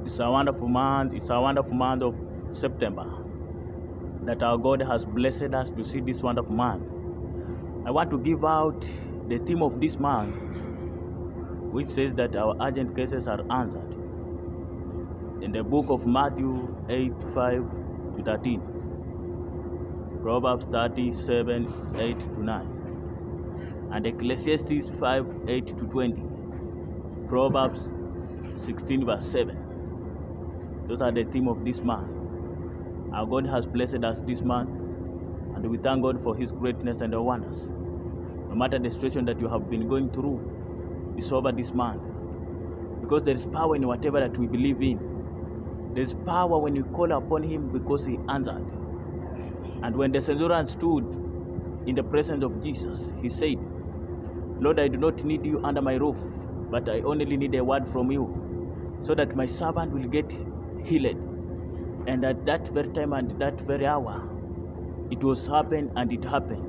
It's a wonderful month. It's a wonderful month of September that our God has blessed us to see this wonderful month. I want to give out the theme of this month, which says that our urgent cases are answered. In the book of Matthew 8:5-13, Proverbs 37:8-9, and Ecclesiastes 5:8-20, Proverbs 16:7. Those are the theme of this month. Our God has blessed us this month, and we thank God for His greatness and wonders. No matter the situation that you have been going through, it's over this month, because there is power in whatever that we believe in. There is power when you call upon Him, because He answered. And when the centurion stood in the presence of Jesus, he said, "Lord, I do not need you under my roof, but I only need a word from you, so that my servant will get healed." And at that very time and that very hour, it was happened, and it happened.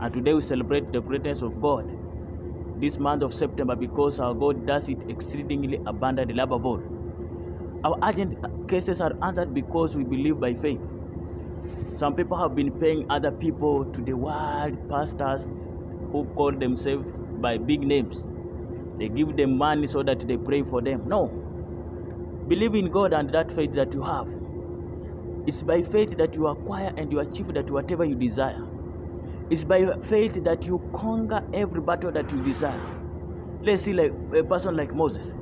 And today we celebrate the greatness of God this month of September, because our God does it exceedingly abundantly above all. Our urgent cases are answered because we believe by faith. Some people have been paying other people to the world, pastors who call themselves by big names. They give them money so that they pray for them. No. Believe in God and that faith that you have. It's by faith that you acquire and you achieve that whatever you desire. It's by faith that you conquer every battle that you desire. Let's see, like a person like Moses.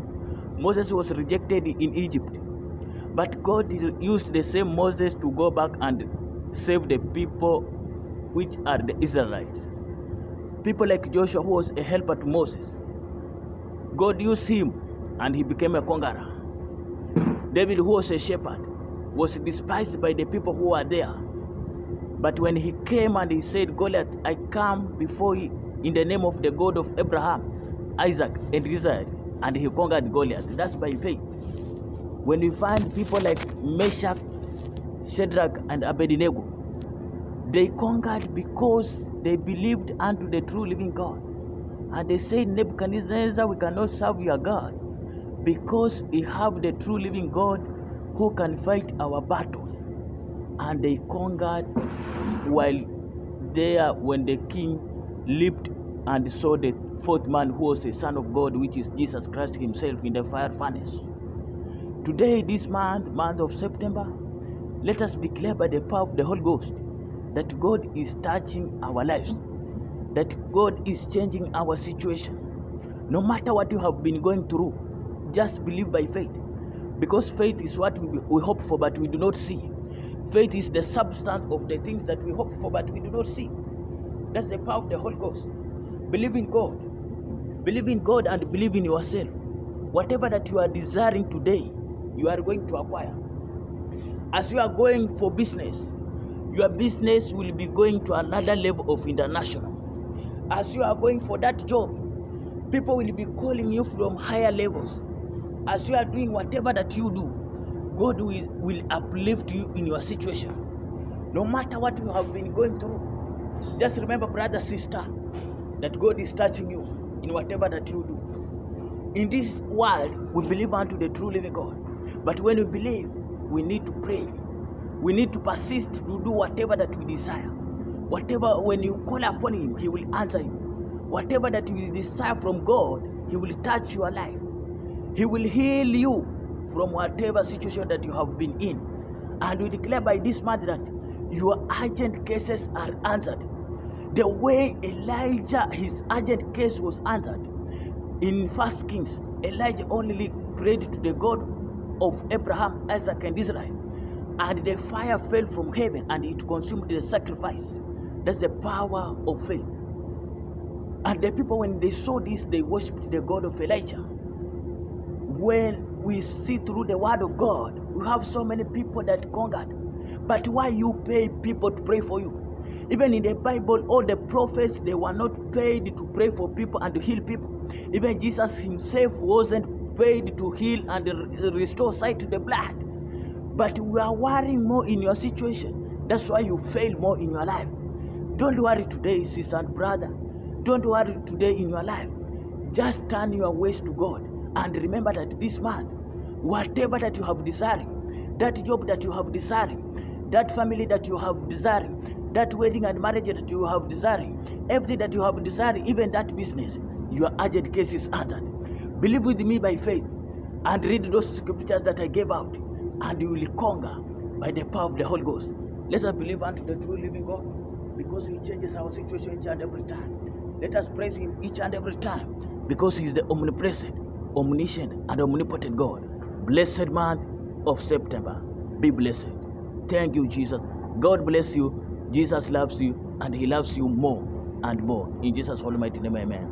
Moses was rejected in Egypt, but God used the same Moses to go back and save the people, which are the Israelites. People like Joshua, who was a helper to Moses, God used him and he became a conqueror. David, who was a shepherd, was despised by the people who were there. But when he came and he said, "Goliath, I come before you in the name of the God of Abraham, Isaac, and Israel," and he conquered Goliath. That's by faith. When we find people like Meshach, Shadrach, and Abednego, they conquered because they believed unto the true living God. And they said, "Nebuchadnezzar, we cannot serve your God, because we have the true living God who can fight our battles." And they conquered while there, when the king leaped and saw the fourth man, who was the Son of God, which is Jesus Christ himself, in the fire furnace. Today, this month of September, let us declare by the power of the Holy Ghost that God is touching our lives, that God is changing our situation. No matter what you have been going through, just believe by faith, because faith is what we hope for but we do not see. Faith is the substance of the things that we hope for but we do not see. That's the power of the Holy Ghost. Believe in God. Believe in God and believe in yourself. Whatever that you are desiring today, you are going to acquire. As you are going for business, your business will be going to another level of international. As you are going for that job, people will be calling you from higher levels. As you are doing whatever that you do, God will uplift you in your situation. No matter what you have been going through, just remember, brother, sister, that God is touching you in whatever that you do. In this world, we believe unto the true living God. But when we believe, we need to pray. We need to persist to do whatever that we desire. Whatever, when you call upon Him, He will answer you. Whatever that you desire from God, He will touch your life. He will heal you from whatever situation that you have been in. And we declare by this month that your urgent cases are answered. The way Elijah, his urgent case was answered. In 1 Kings, Elijah only prayed to the God of Abraham, Isaac, and Israel, and the fire fell from heaven and it consumed the sacrifice. That's the power of faith. And the people, when they saw this, they worshipped the God of Elijah. When we see through the word of God, we have so many people that conquered. But why you pay people to pray for you? Even in the Bible, all the prophets, they were not paid to pray for people and to heal people. Even Jesus himself wasn't paid to heal and restore sight to the blind. But we are worrying more in your situation. That's why you fail more in your life. Don't worry today, sister and brother. Don't worry today in your life. Just turn your ways to God. And remember that this month, Whatever that you have desiring, that job that you have desiring, that family that you have desiring, that wedding and marriage that you have desiring, everything that you have desiring, even that business, your urgent case is answered. Believe with me by faith and read those scriptures that I gave out, and you will conquer by the power of the Holy Ghost. Let us believe unto the true living God, because He changes our situation each and every time. Let us praise Him each and every time, because He is the omnipresent, omniscient, and omnipotent God. Blessed month of September. Be blessed. Thank you, Jesus. God bless you. Jesus loves you, and He loves you more and more. In Jesus' almighty name, amen.